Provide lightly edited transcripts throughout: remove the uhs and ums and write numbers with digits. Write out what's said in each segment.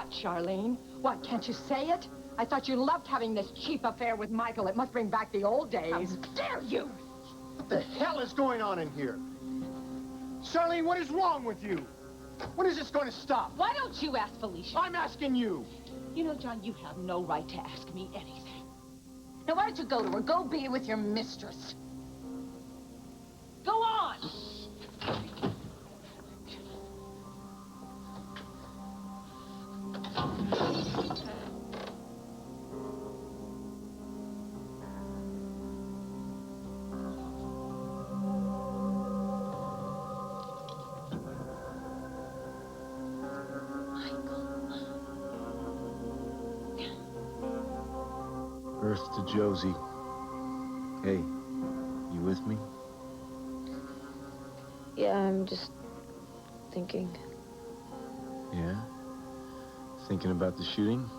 What, Charlene? What, can't you say it? I thought you loved having this cheap affair with Michael. It must bring back the old days. How dare you! What the hell is going on in here? Charlene, what is wrong with you? When is this going to stop? Why don't you ask Felicia? I'm asking you. You know, John, you have no right to ask me anything. Now, why don't you go to her? Go be with your mistress. Go on! Earth to Josie. Hey, you with me? Yeah, I'm just thinking. Yeah? Thinking about the shooting?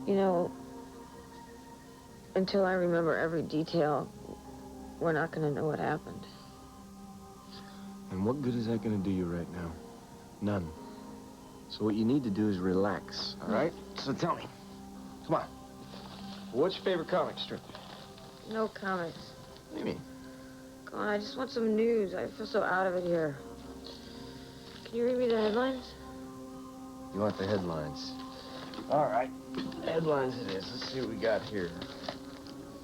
You know, until I remember every detail, we're not gonna know what happened. And what good is that gonna do you right now? None. So what you need to do is relax, all right? So tell me, come on. What's your favorite comic strip? No comics. What do you mean? Come on, I just want some news. I feel so out of it here. Can you read me the headlines? You want the headlines? All right, headlines it is. Let's see what we got here.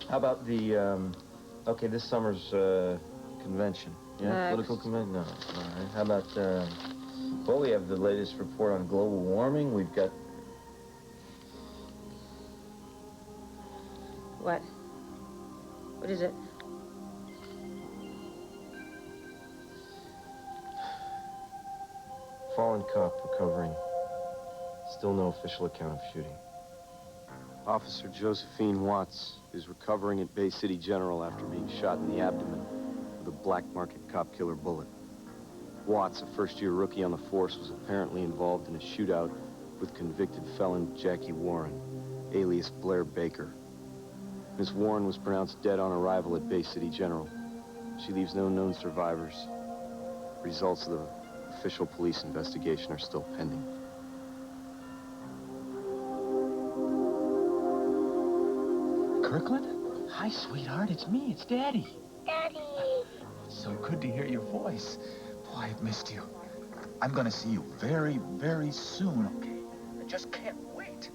How about the, okay, this summer's convention. Yeah, Next. political convention? No, all right. How about, well, we have the latest report on global warming. We've got... What? What is it? Fallen cop recovering. Still no official account of shooting. Officer Josephine Watts is recovering at Bay City General after being shot in the abdomen with a black market cop killer bullet. Watts, a first-year rookie on the force, was apparently involved in a shootout with convicted felon Jackie Warren, alias Blair Baker. Miss Warren was pronounced dead on arrival at Bay City General. She leaves no known survivors. Results of the official police investigation are still pending. Kirkland? Hi, sweetheart. It's me. It's Daddy. Daddy. So good to hear your voice. Boy, I've missed you. I'm gonna see you very, very soon, okay? I just can't wait.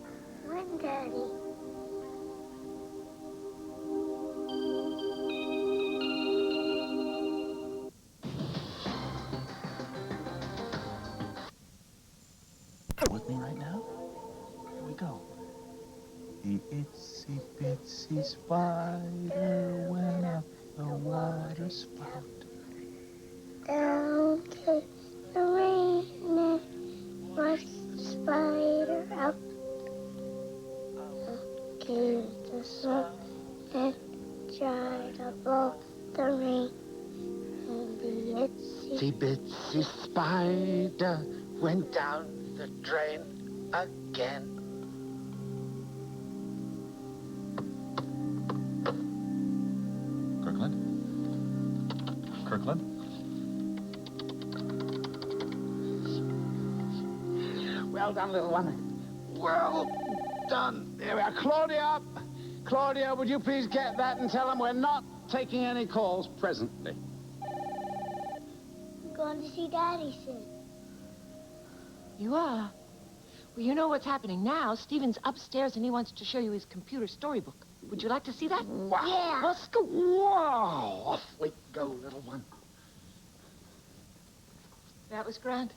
When, Daddy? With me right now? Here we go. The itsy bitsy spider went up the water spout. Down came the rain and washed the spider out. Up came the sun and dried up all the rain. And the itsy Bitsy spider went down the drain again. Kirkland? Kirkland? Well done, little one. Well done. There we are. Claudia! Claudia, would you please get that and tell them we're not taking any calls presently? I'm going to see Daddy soon. You are? Well, you know what's happening now. Stephen's upstairs and he wants to show you his computer storybook. Would you like to see that? Wow. Yeah. Well, scoot. Wow. Off we go, little one. That was grand.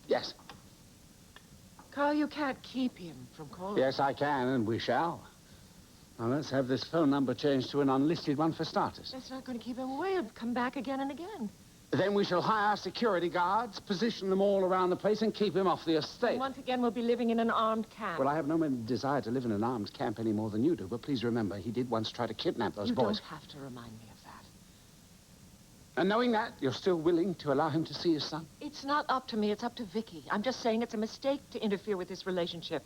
Yes. Carl, you can't keep him from calling. Yes, I can, and we shall. Now, let's have this phone number changed to an unlisted one for starters. That's not going to keep him away. He'll come back again and again. Then we shall hire security guards, position them all around the place, and keep him off the estate. And once again, we'll be living in an armed camp. Well, I have no desire to live in an armed camp any more than you do, but please remember, he did once try to kidnap those you boys. don't have to remind me of that. And knowing that, you're still willing to allow him to see his son? It's not up to me. It's up to Vicky. I'm just saying it's a mistake to interfere with this relationship.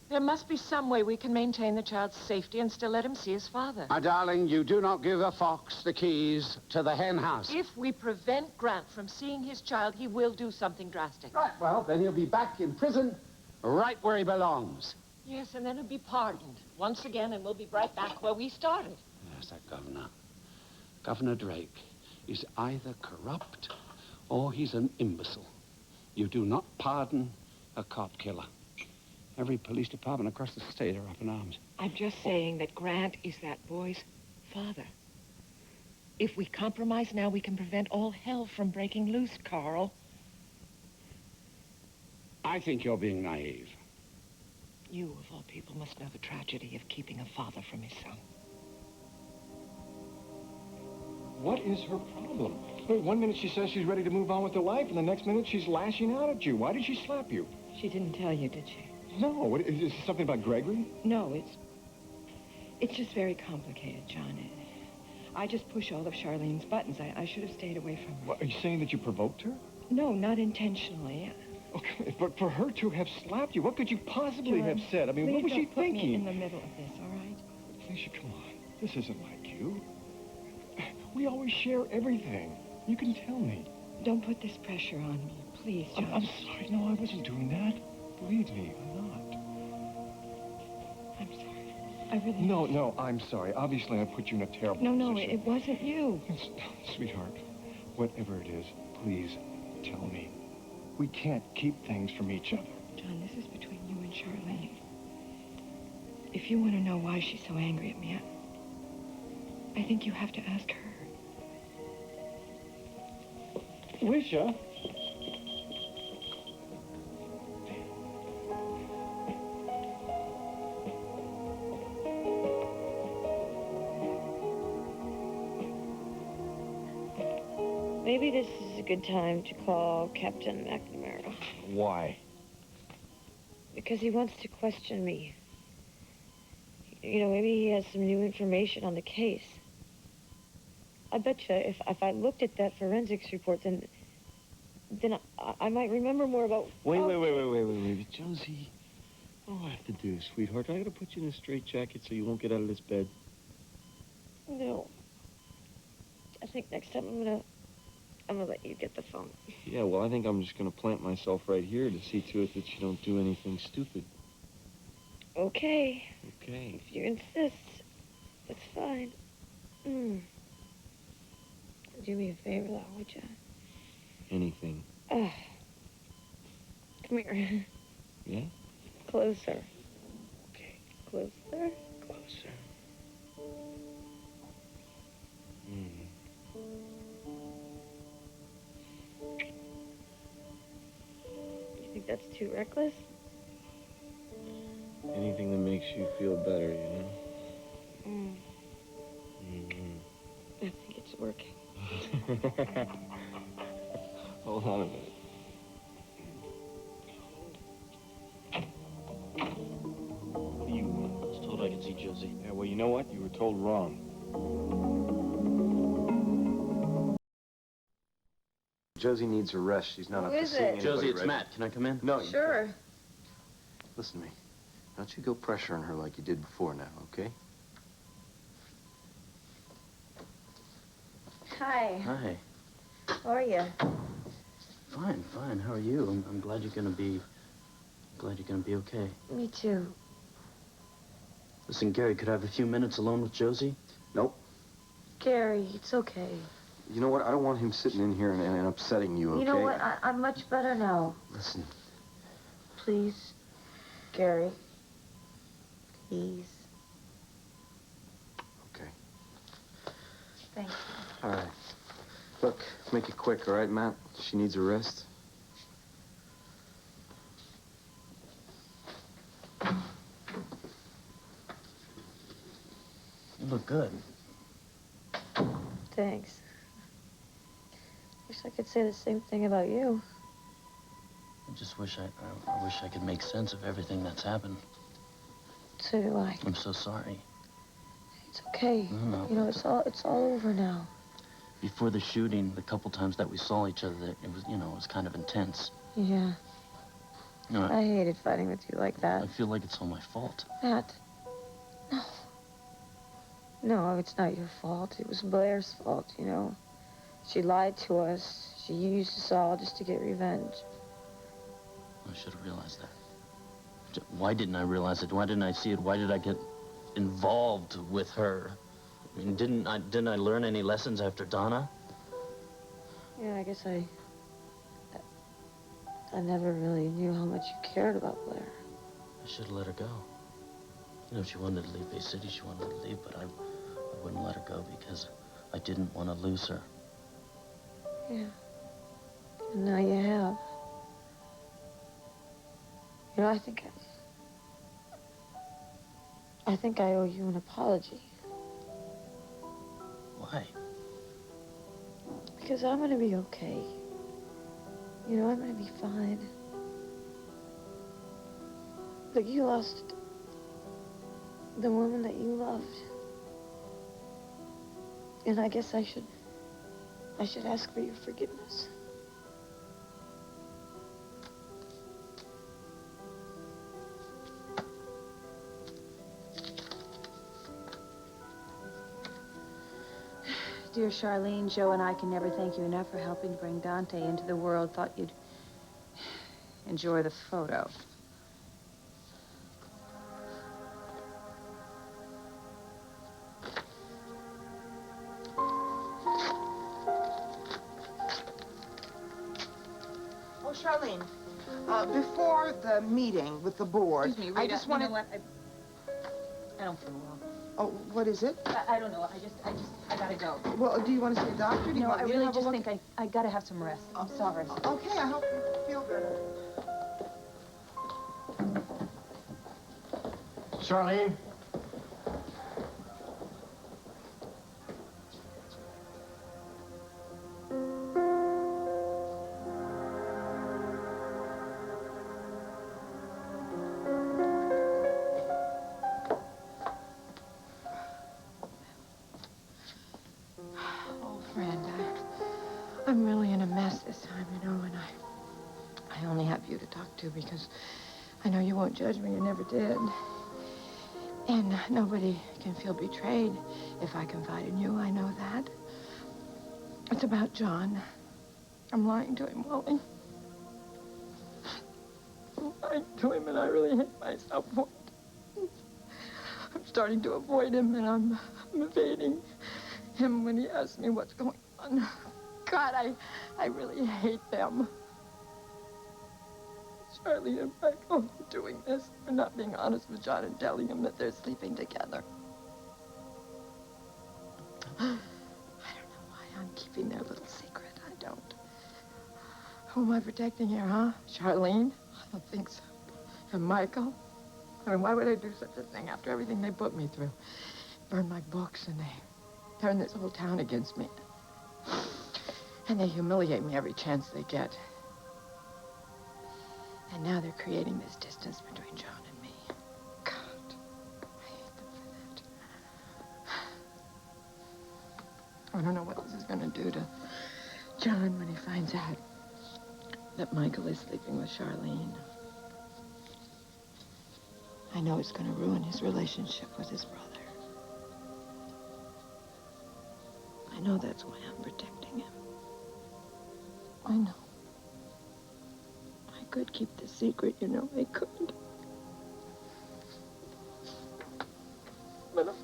There must be some way we can maintain the child's safety and still let him see his father. My darling, you do not give a fox the keys to the hen house. If we prevent Grant from seeing his child, he will do something drastic. Right, well, then he'll be back in prison, right where he belongs. Yes, and then he'll be pardoned once again, and we'll be right back where we started. Yes, that governor. Governor Drake is either corrupt or he's an imbecile. You do not pardon a cop killer. Every police department across the state are up in arms. I'm just saying that Grant is that boy's father. If we compromise now, we can prevent all hell from breaking loose, Carl. I think you're being naive. You, of all people, must know the tragedy of keeping a father from his son. What is her problem? Wait, one minute she says she's ready to move on with her life, and the next minute she's lashing out at you. Why did she slap you? She didn't tell you, did she? No, what, is this something about Gregory? No, it's just very complicated, John. I just push all of Charlene's buttons. I should have stayed away from her. What, are you saying that you provoked her? No, not intentionally. Okay, but for her to have slapped you, what could you possibly have said? I mean, what was she Please don't put me thinking? in the middle of this, all right? Felicia, come on. This isn't like you. We always share everything. You can tell me. Don't put this pressure on me, please, John. I'm sorry. No, I wasn't doing that. Believe me, I'm not. I'm sorry. I really... No, I'm sorry. Obviously, I put you in a terrible No, position. it wasn't you. Sweetheart, whatever it is, please tell me. We can't keep things from each other. John, this is between you and Charlene. If you want to know why she's so angry at me, I think you have to ask her. Felicia? Maybe this is a good time to call Captain McNamara. Why? Because he wants to question me. You know, maybe he has some new information on the case. I bet you if I looked at that forensics report, then I might remember more about... Wait. Josie, all I have to do, sweetheart, I gotta put you in a straitjacket so you won't get out of this bed. No. I think next time I'm gonna let you get the phone. Yeah, well, I think I'm just gonna plant myself right here to see to it that you don't do anything stupid. Okay. Okay. If you insist, that's fine. Do me a favor, though, would you? Anything. Come here. Yeah? Closer. Okay. Closer. Closer. You think that's too reckless? Anything that makes you feel better, you know? I think it's working. Hold on a minute. What do you want? I was told I could see Josie. Yeah, well, you know what? You were told wrong. Josie needs a rest. She's not Who up to is seeing it? anybody Josie, it's right Matt. Can I come in? No. Sure. Listen to me. Don't you go pressuring her like you did before now, okay? Hi. Hi. How are you? Fine. How are you? I'm glad you're gonna be okay. Me too. Listen, Gary, could I have a few minutes alone with Josie? Nope. Gary, it's okay. You know what? I don't want him sitting in here and upsetting you, okay? You know what? I'm much better now. Listen. Please, Gary. Please. Okay. Thank you. All right. Look, make it quick, all right, Matt? She needs a rest. You look good. Thanks. Wish I could say the same thing about you. I just wish I wish I could make sense of everything that's happened. So do I. I'm so sorry. It's okay. No. You know, it's all over now. Before the shooting, the couple times that we saw each other, it was kind of intense. Yeah. No, I hated fighting with you like that. I feel like it's all my fault. Matt. No. No, it's not your fault. It was Blair's fault, you know. She lied to us. She used us all just to get revenge. I should have realized that. Why didn't I realize it? Why didn't I see it? Why did I get involved with her? I mean, didn't I learn any lessons after Donna? Yeah, I guess I never really knew how much you cared about Blair. I should have let her go. You know, she wanted to leave Bay City, she wanted to leave, but I wouldn't let her go because I didn't want to lose her. Yeah. And now you have. You know, I think I owe you an apology. Why? Because I'm gonna be okay. You know, I'm gonna be fine. Look, you lost the woman that you loved. And I guess I should ask for your forgiveness. Dear Charlene, Joe and I can never thank you enough for helping to bring Dante into the world. Thought you'd enjoy the photo. Oh, Charlene, before the meeting with the board, Excuse me, Rita, I just wanted... You know what? I don't feel well. Oh, what is it? I don't know. I gotta go. Well, do you want to see a doctor? Do you No, want I me to really have a just look? think I gotta have some rest. I'm sorry. Okay, I hope you feel better. Charlene? Old friend, I'm really in a mess this time, you know, and I only have you to talk to because I know you won't judge me. You never did. And nobody can feel betrayed if I confide in you. I know that. It's about John. I'm lying to him, Wally. I'm lying to him, and I really hate myself for it. I'm starting to avoid him, and I'm evading him when he asks me what's going on. God, I really hate them. Charlie and Michael are doing this. They're not being honest with John and telling him that they're sleeping together. I don't know why I'm keeping their little secret. I don't. Who am I protecting here, huh? Charlene? I don't think so. And Michael? I mean, why would I do such a thing after everything they put me through? Burn my books and they turn this whole town against me. And they humiliate me every chance they get. And now they're creating this distance between John and me. God, I hate them for that. I don't know what this is going to do to John when he finds out that Michael is sleeping with Charlene. I know it's going to ruin his relationship with his brother. I know that's why I'm protecting him. I know. I could keep the secret, you know, I could. But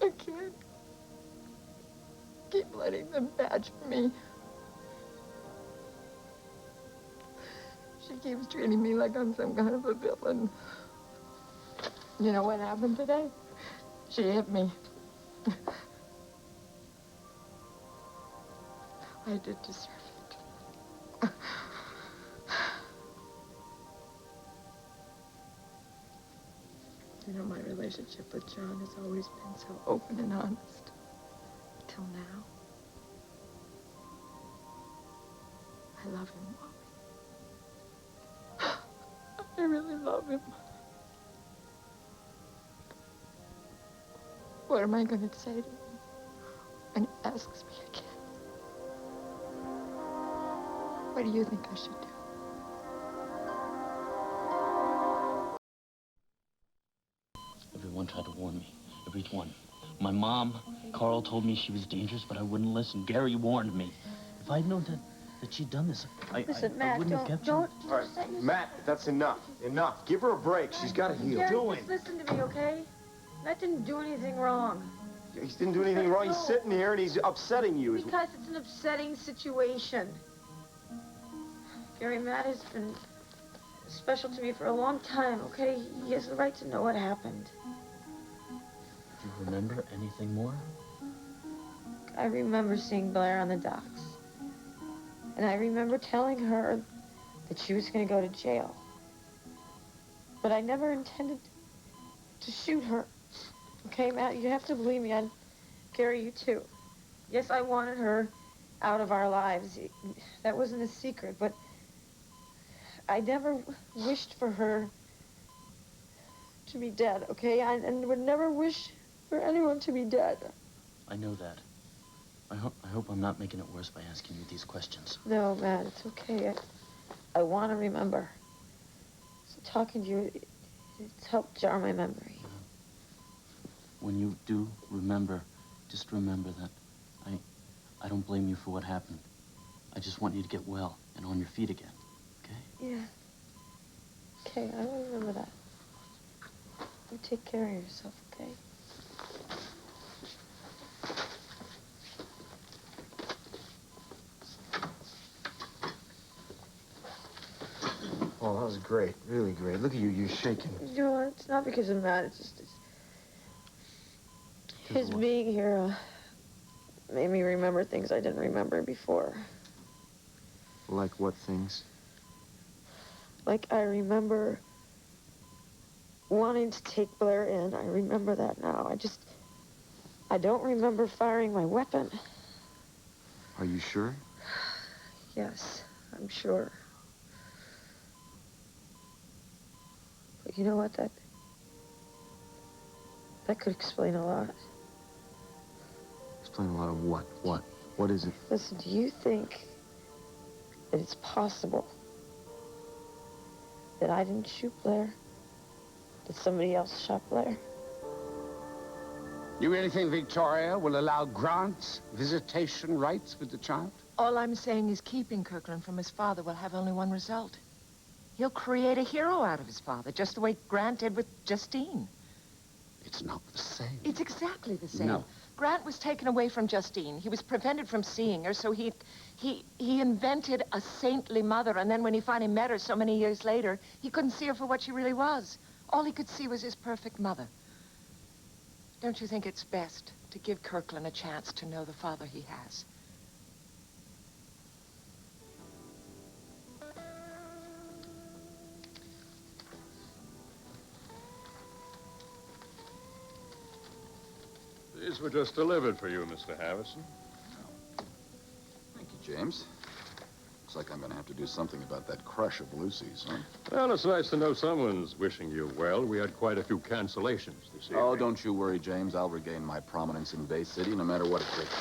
I can't keep letting them badger me. She keeps treating me like I'm some kind of a villain. You know what happened today? She hit me. I did deserve it. You know, my relationship with John has always been so open and honest. Till now. I love him, Wally. I really love him. What am I going to say to him when he asks me again? What do you think I should do? tried to warn me. Every one. My mom, Carl, told me she was dangerous, but I wouldn't listen. Gary warned me. If I'd known that she'd done this, Listen, I Matt, wouldn't have kept you. All right, Matt, that's enough. Enough. Give her a break. She's got to heal. Gary, just listen to me, okay? Matt didn't do anything wrong. He didn't do anything wrong. He's sitting here and he's upsetting you. Because it's an upsetting situation. Gary, Matt has been special to me for a long time, okay? He has the right to know what happened. Do you remember anything more? I remember seeing Blair on the docks. And I remember telling her that she was going to go to jail. But I never intended to shoot her. Okay, Matt, you have to believe me. And Gary, you too. Yes, I wanted her out of our lives. That wasn't a secret, but I never wished for her to be dead, okay? And would never wish for anyone to be dead. I know that. I hope I'm not making it worse by asking you these questions. No, Matt, it's okay. I want to remember. So talking to you, it's helped jar my memory. When you do remember, just remember that I don't blame you for what happened. I just want you to get well and on your feet again, okay? Yeah. Okay, I will remember that. You take care of yourself, okay? Oh, that was great. Really great. Look at you. You're shaking. No, it's not because of Matt. It's just his being here made me remember things I didn't remember before. Like what things? Like I remember wanting to take Blair in. I remember that now. I don't remember firing my weapon. Are you sure? Yes, I'm sure. But you know what? That could explain a lot. Explain a lot of what? What? What is it? Listen, do you think that it's possible that I didn't shoot Blair? That somebody else shot Blair? You really think Victoria will allow Grant's visitation rights with the child? All I'm saying is keeping Kirkland from his father will have only one result. He'll create a hero out of his father, just the way Grant did with Justine. It's not the same. It's exactly the same. No. Grant was taken away from Justine. He was prevented from seeing her, so he invented a saintly mother, and then when he finally met her so many years later, he couldn't see her for what she really was. All he could see was his perfect mother. Don't you think it's best to give Kirkland a chance to know the father he has? These were just delivered for you, Mr. Harrison. Thank you, James. Looks like I'm going to have to do something about that crush of Lucy's, huh? Well, it's nice to know someone's wishing you well. We had quite a few cancellations this evening. Oh, don't you worry, James. I'll regain my prominence in Bay City no matter what it takes.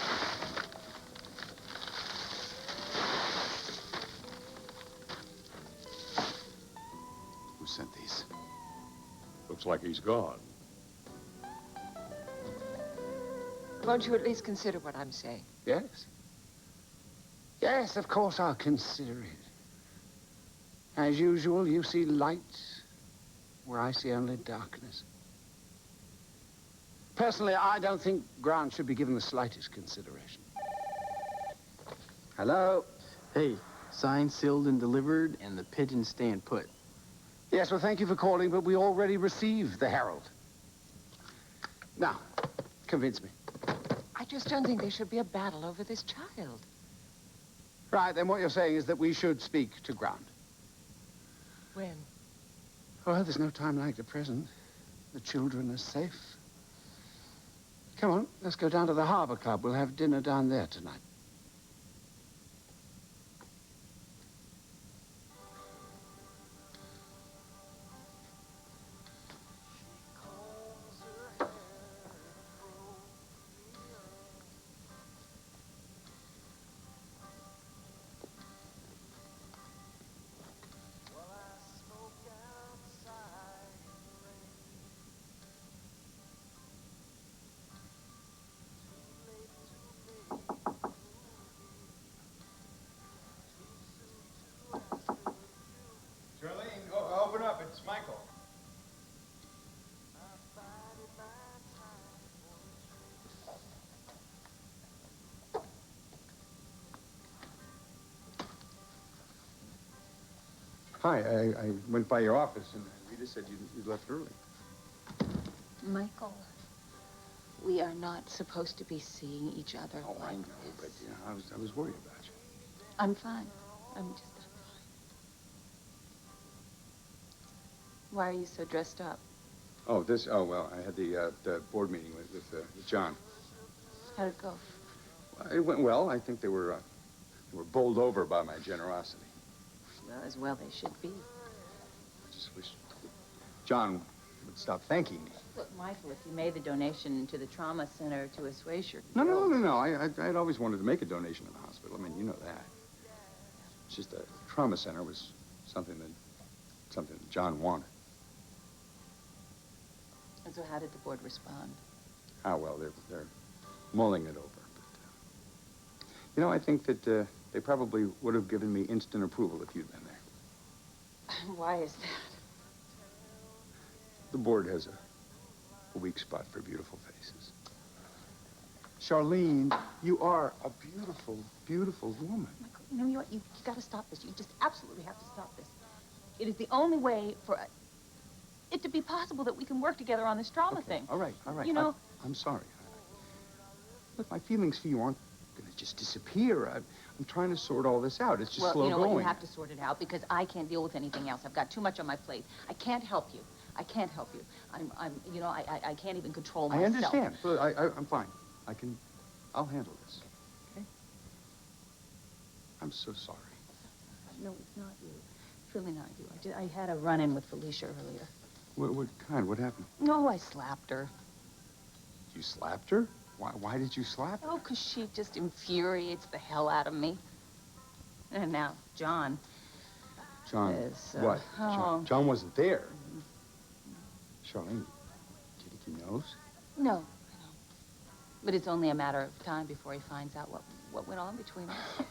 Who sent these? Looks like he's gone. Won't you at least consider what I'm saying? Yes. Yes, of course I'll consider it. As usual, you see light where I see only darkness. Personally, I don't think Grant should be given the slightest consideration. Hello? Hey, signed, sealed, and delivered, and the pigeons staying put. Yes, well, thank you for calling, but we already received the Herald. Now, convince me. I just don't think there should be a battle over this child. Right, then what you're saying is that we should speak to Grant. When? Oh, there's no time like the present. The children are safe. Come on, let's go down to the Harbor Club. We'll have dinner down there tonight. Hi, I went by your office, and Rita said you'd left early. Michael, we are not supposed to be seeing each other like this. But yeah, I was worried about you. I'm fine. I'm fine. Why are you so dressed up? Oh, well, I had the board meeting with John. How'd it go? It went well. I think they were bowled over by my generosity. Well, as well they should be. I just wish John would stop thanking me. Look, Michael, if you made the donation to the trauma center to assuage your No. I'd always wanted to make a donation to the hospital. I mean, you know that. It's just the trauma center was something that John wanted. And so how did the board respond? Ah, well, they're mulling it over. But, I think that they probably would have given me instant approval if you'd been there. Why is that? The board has a weak spot for beautiful faces. Charlene, you are a beautiful, beautiful woman. Michael, you know what? You got to stop this. You just absolutely have to stop this. It is the only way for it to be possible that we can work together on this drama thing. All right. You know... I'm sorry. Look, my feelings for you aren't going to just disappear. I'm trying to sort all this out. It's just slow going. Well, you know what? You have to sort it out because I can't deal with anything else. I've got too much on my plate. I can't help you. I can't help you. I can't even control myself. I understand. But I'm fine. I'll handle this. Okay? I'm so sorry. No, it's not you. It's really not you. I had a run-in with Felicia earlier. What kind? What happened? No, I slapped her. You slapped her? Why did you slap her? Oh, because she just infuriates the hell out of me. And now, John. John, is, what? Oh. John wasn't there. Charlene, do you think he knows? No, I don't. But it's only a matter of time before he finds out what went on between us.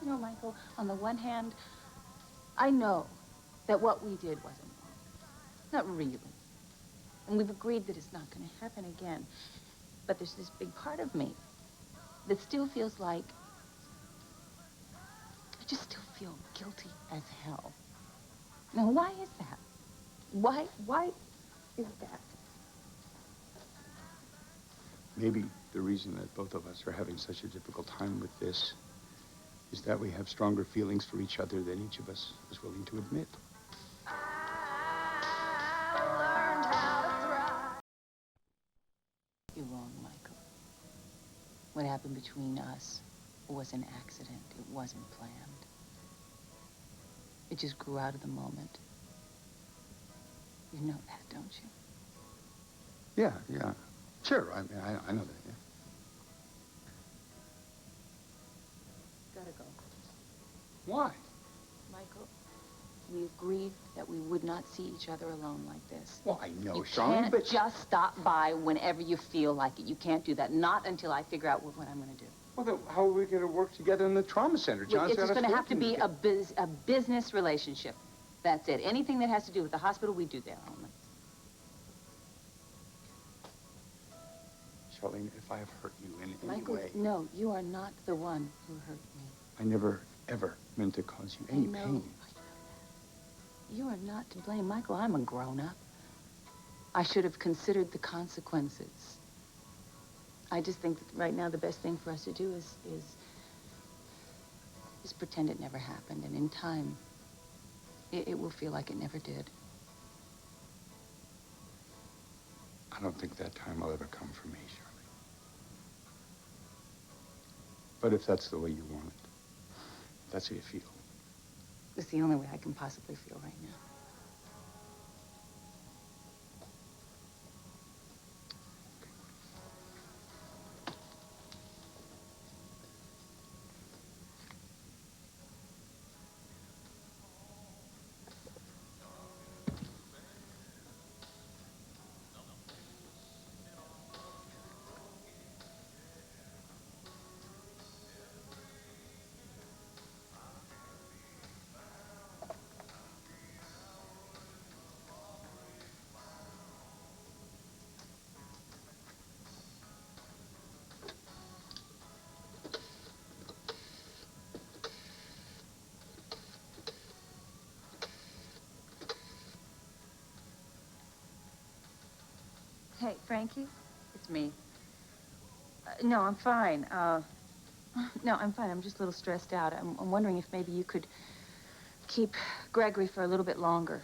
You know, Michael, on the one hand, I know that what we did wasn't wrong. Not really. And we've agreed that it's not going to happen again. But there's this big part of me that still feels like... I just still feel guilty as hell. Now, why is that? Why is that? Maybe the reason that both of us are having such a difficult time with this is that we have stronger feelings for each other than each of us is willing to admit. You're wrong, Michael. What happened between us was an accident. It wasn't planned. It just grew out of the moment. You know that, don't you? Yeah. Sure, I know that, yeah. Gotta go. Why? Michael, we agreed that we would not see each other alone like this. Well, I know, you Charlene, can't just stop by whenever you feel like it. You can't do that. Not until I figure out what I'm going to do. Well, then how are we going to work together in the trauma center? It's just going to have to be a business relationship. That's it. Anything that has to do with the hospital, we do there only. Charlene, if I have hurt you in any Michael, way... no, you are not the one who hurt me. I never, ever meant to cause you any pain. You are not to blame, Michael. I'm a grown-up. I should have considered the consequences. I just think that right now the best thing for us to do is pretend it never happened, and in time, it will feel like it never did. I don't think that time will ever come for me, Charlene. But if that's the way you want it, if that's how you feel. It's the only way I can possibly feel right now. Hey, Frankie, it's me. No, I'm fine. No, I'm fine. I'm just a little stressed out. I'm wondering if maybe you could keep Gregory for a little bit longer.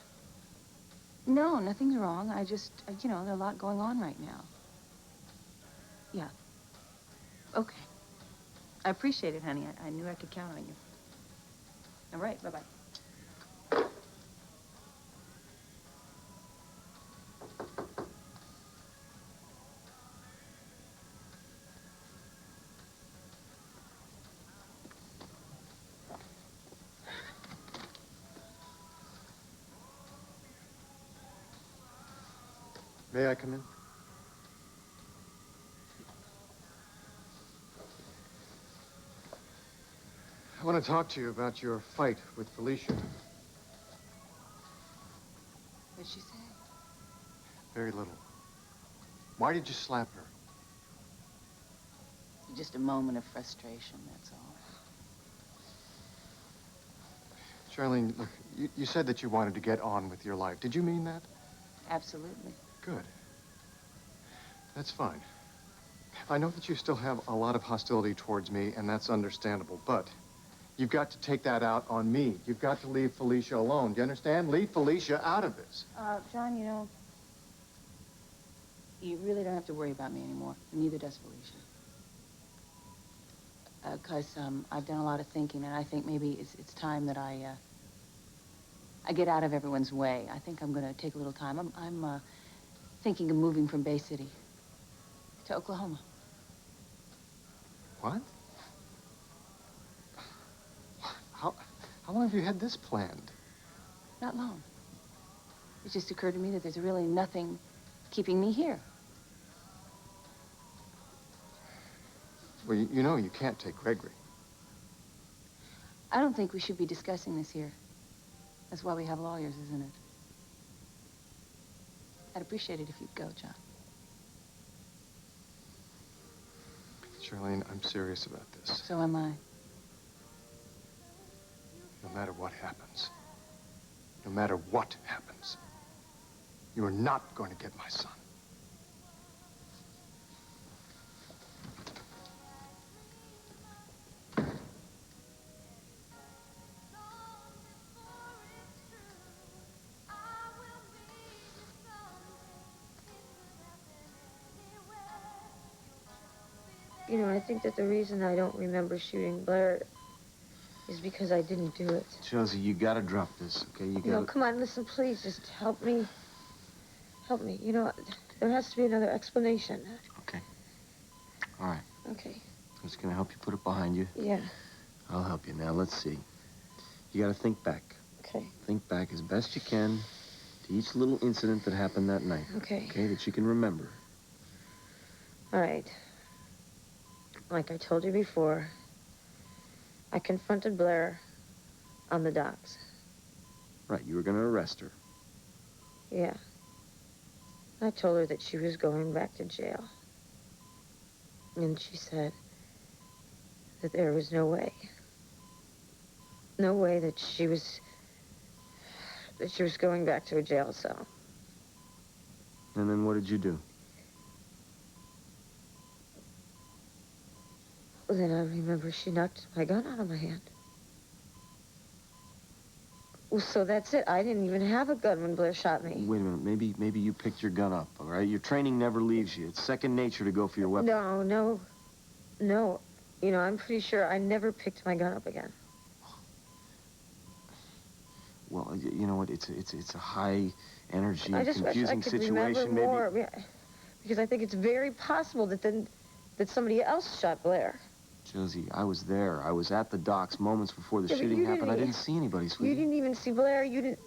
No, nothing's wrong. I just, you know, there's a lot going on right now. Yeah. Okay. I appreciate it, honey. I knew I could count on you. All right, bye-bye. May I come in? I want to talk to you about your fight with Felicia. What'd she say? Very little. Why did you slap her? Just a moment of frustration, that's all. Charlene, look, you said that you wanted to get on with your life. Did you mean that? Absolutely. Good. That's fine. I know that you still have a lot of hostility towards me, and that's understandable, but you've got to take that out on me. You've got to leave Felicia alone. Do you understand? Leave Felicia out of this. John, you know, you really don't have to worry about me anymore. Neither does Felicia. Because I've done a lot of thinking, and I think maybe it's time that I get out of everyone's way. I think I'm going to take a little time. I'm thinking of moving from Bay City to Oklahoma. What? How long have you had this planned? Not long. It just occurred to me that there's really nothing keeping me here. Well, you know you can't take Gregory. I don't think we should be discussing this here. That's why we have lawyers, isn't it? I'd appreciate it if you'd go, John. Charlene, I'm serious about this. So am I. No matter what happens, no matter what happens, you are not going to get my son. You know, I think that the reason I don't remember shooting Blair is because I didn't do it. Josie, you gotta drop this, okay? You gotta... No, come on, listen, please, just help me. Help me. You know, there has to be another explanation. Okay. All right. Okay. I'm just gonna help you put it behind you. Yeah. I'll help you. Now, let's see. You gotta think back. Okay. Think back as best you can to each little incident that happened that night. Okay. Okay, that you can remember. All right. Like I told you before, I confronted Blair on the docks. Right, you were gonna arrest her. Yeah. I told her that she was going back to jail. And she said that there was no way. No way that she was going back to a jail cell. And then what did you do? Then I remember she knocked my gun out of my hand. Well, so that's it. I didn't even have a gun when Blair shot me. Wait a minute. Maybe you picked your gun up, all right? Your training never leaves you. It's second nature to go for your weapon. No. You know, I'm pretty sure I never picked my gun up again. Well, you know what? It's a high energy, I just wish I confusing could situation. remember more, because I think it's very possible that somebody else shot Blair. Josie, I was there. I was at the docks moments before the Yeah, but shooting you happened. I didn't- didn't see anybody, sweetie. You didn't even see Blair. You didn't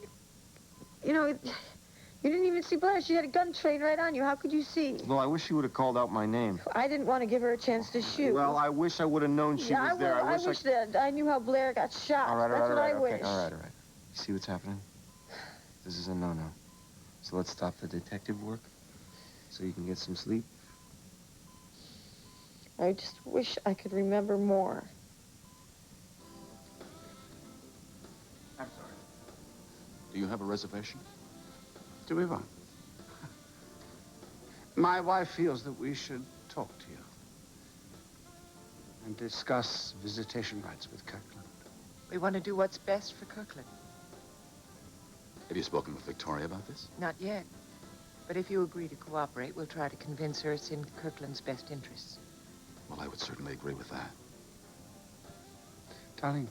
even see Blair. She had a gun trained right on you. How could you see? Well, I wish you would have called out my name. I didn't want to give her a chance to shoot. Well, I wish I would have known she was there. I wish that I knew how Blair got shot. All right, That's what I wish. okay, all right. You see what's happening? This is a no-no. So let's stop the detective work so you can get some sleep. I just wish I could remember more. I'm sorry. Do you have a reservation? Do we want? My wife feels that we should talk to you and discuss visitation rights with Kirkland. We want to do what's best for Kirkland. Have you spoken with Victoria about this? Not yet. But if you agree to cooperate, we'll try to convince her it's in Kirkland's best interests. Well, I would certainly agree with that. Darling,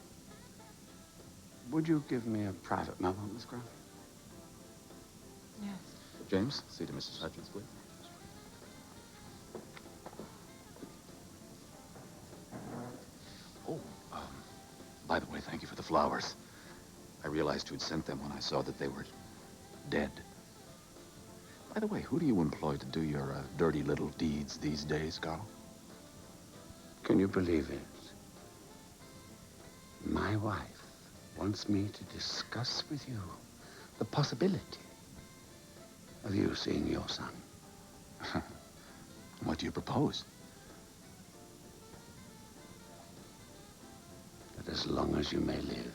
would you give me a private moment, Miss Grant? Yes. James, see to Mrs. Hutchins, please. Oh, by the way, thank you for the flowers. I realized who'd sent them when I saw that they were dead. By the way, who do you employ to do your dirty little deeds these days, Carl? Can you believe it? My wife wants me to discuss with you the possibility of you seeing your son. What do you propose? That as long as you may live,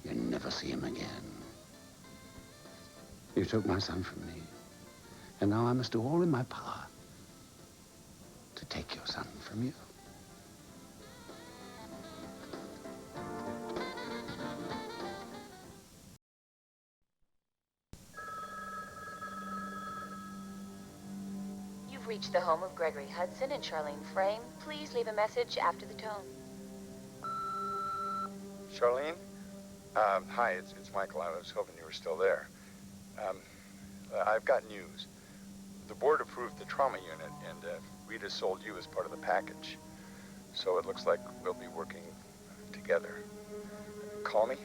you never see him again. You took my son from me, and now I must do all in my power to take your son from you. You've reached the home of Gregory Hudson and Charlene Frame. Please leave a message after the tone. Charlene? Hi, it's Michael. I was hoping you were still there. I've got news. The board approved the trauma unit, and Rita sold you as part of the package. So it looks like we'll be working together. Call me?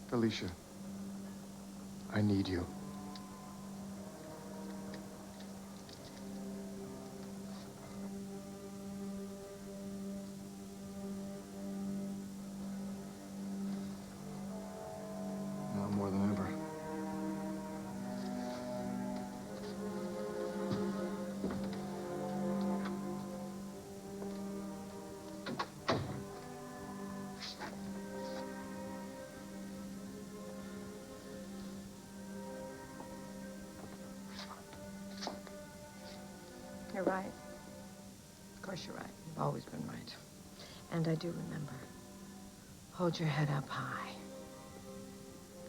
Felicia, I need you. Now more than ever. You're right. Of course you're right. You've always been right. And I do remember. Hold your head up high.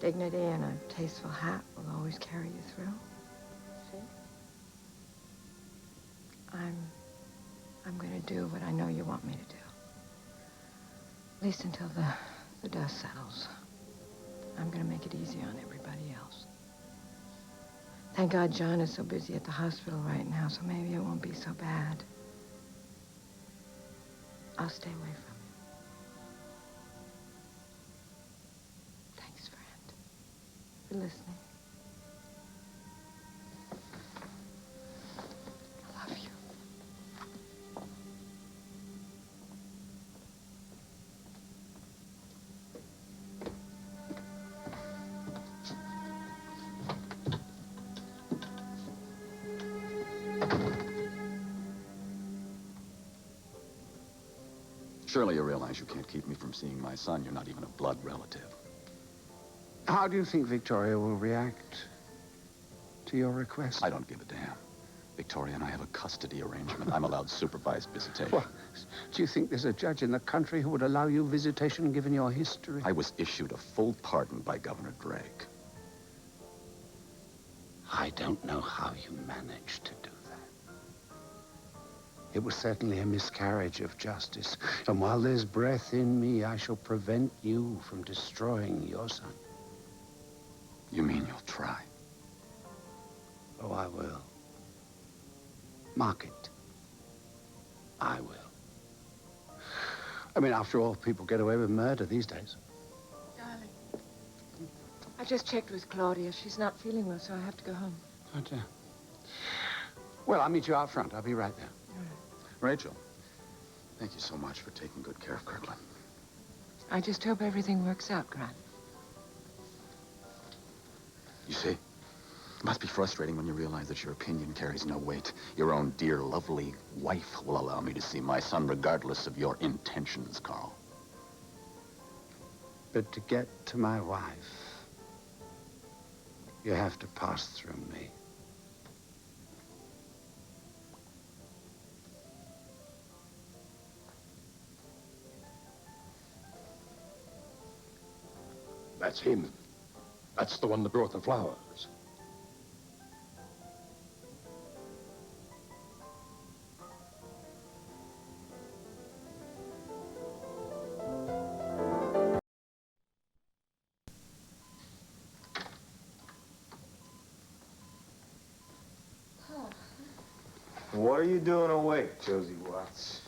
Dignity and a tasteful hat will always carry you through. See? I'm going to do what I know you want me to do. At least until the dust settles. I'm going to make it easy on everybody else. Thank God John is so busy at the hospital right now, so maybe it won't be so bad. I'll stay away from you. Thanks, friend, for listening. I love you. Surely you realize you can't keep me from seeing my son. You're not even a blood relative. How do you think Victoria will react to your request? I don't give a damn. Victoria and I have a custody arrangement. I'm allowed supervised visitation. Well, do you think there's a judge in the country who would allow you visitation given your history? I was issued a full pardon by Governor Drake. I don't know how you managed to do that. It was certainly a miscarriage of justice. And while there's breath in me, I shall prevent you from destroying your son. You mean you'll try? Oh, I will. Mark it. I will. I mean, after all, people get away with murder these days. Darling, I just checked with Claudia. She's not feeling well, so I have to go home. Oh, dear. Well, I'll meet you out front. I'll be right there. Rachel, thank you so much for taking good care of Kirkland. I just hope everything works out, Grant. You see, it must be frustrating when you realize that your opinion carries no weight. Your own dear, lovely wife will allow me to see my son regardless of your intentions, Carl. But to get to my wife, you have to pass through me. That's him. That's the one that brought the flowers. What are you doing awake, Josie Watts?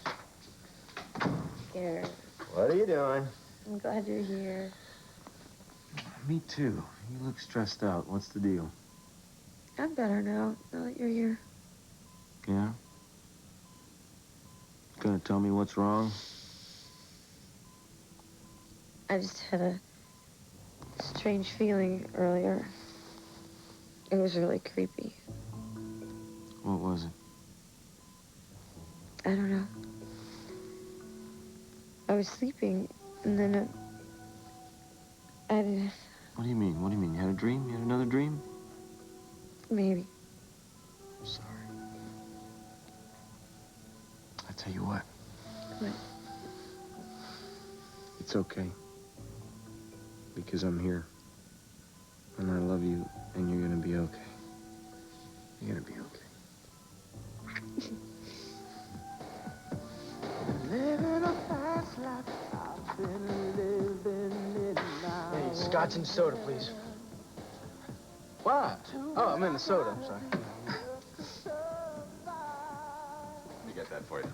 Scared. What are you doing? I'm glad you're here. Me too. You look stressed out. What's the deal? I'm better now that you're here. Yeah? Gonna tell me what's wrong? I just had a strange feeling earlier. It was really creepy. What was it? I don't know. I was sleeping, and then I didn't... What do you mean? What do you mean? You had a dream? You had another dream? Maybe. I'm sorry. I tell you what. What? It's okay. Because I'm here. And I love you, and you're gonna be okay. You're gonna be okay. Living a fast life, I've been living it now. Hey, scotch and soda, please. What? Oh, I meant the soda, I'm sorry. Let me get that for you.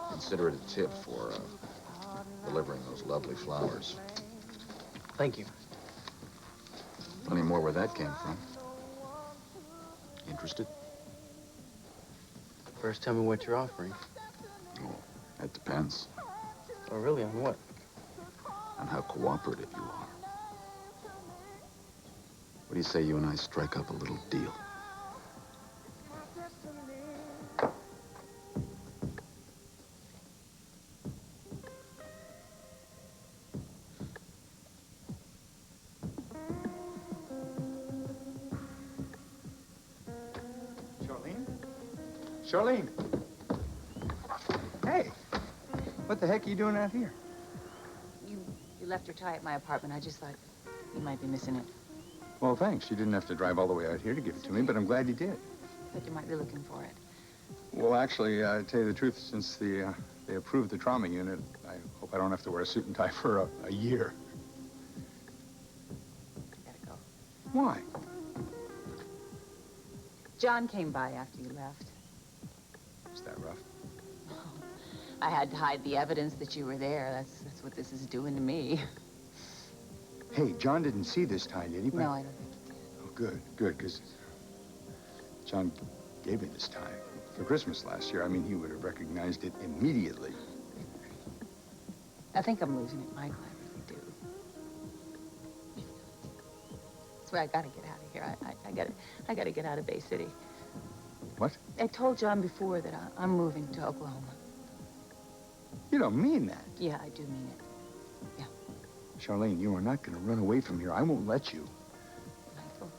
Consider it a tip for delivering those lovely flowers. Thank you. Plenty more where that came from. Interested? First, tell me what you're offering. Oh, that depends Oh, really? On what? on how cooperative you are. What do you say you and I strike up a little deal? Charlene? Hey, what the heck are you doing out here? You left your tie at my apartment. I just thought you might be missing it. Well, thanks. You didn't have to drive all the way out here to give it to me, but I'm glad you did. Thought you might be looking for it. Well, actually, to tell you the truth, since they approved the trauma unit, I hope I don't have to wear a suit and tie for a year. I gotta go. Why? John came by after you left. Is that rough? I had to hide the evidence that you were there. That's what this is doing to me. Hey, John didn't see this tie, did he? No, I don't think he did. Oh, good, because John gave me this tie for Christmas last year. I mean, he would have recognized it immediately. I think I'm losing it, Michael. I really do. That's why I gotta get out of here. I gotta get out of Bay City. What? I told John before that I'm moving to Oklahoma. You don't mean that. Yeah, I do mean it. Yeah. Charlene, you are not going to run away from here. I won't let you. Michael.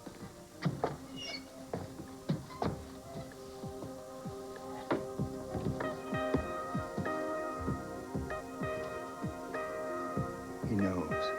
He knows.